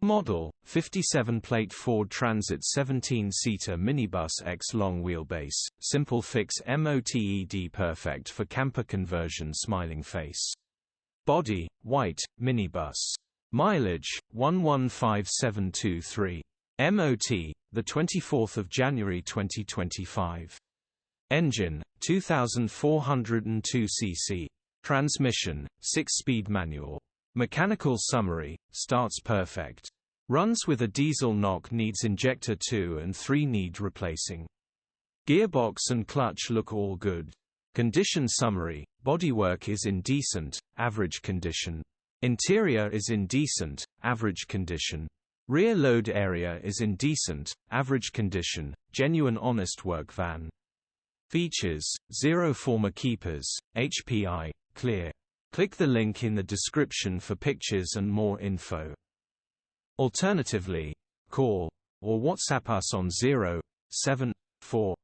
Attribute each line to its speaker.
Speaker 1: Model, 57-plate Ford Transit 17-seater minibus X long wheelbase, simple fix MOTED, perfect for camper conversion, smiling face. Body, white, minibus. Mileage, 115723. MOT, 24 January 2025. Engine, 2402 cc. Transmission, 6-speed manual. Mechanical summary, starts perfect. Runs with a diesel knock, needs injector 2 and 3 need replacing. Gearbox and clutch look all good. Condition summary, bodywork is in decent, average condition. Interior is in decent, average condition. Rear load area is in decent, average condition, genuine honest work van. Features, 0 former keepers, HPI, clear. Click the link in the description for pictures and more info. Alternatively, call or WhatsApp us on 074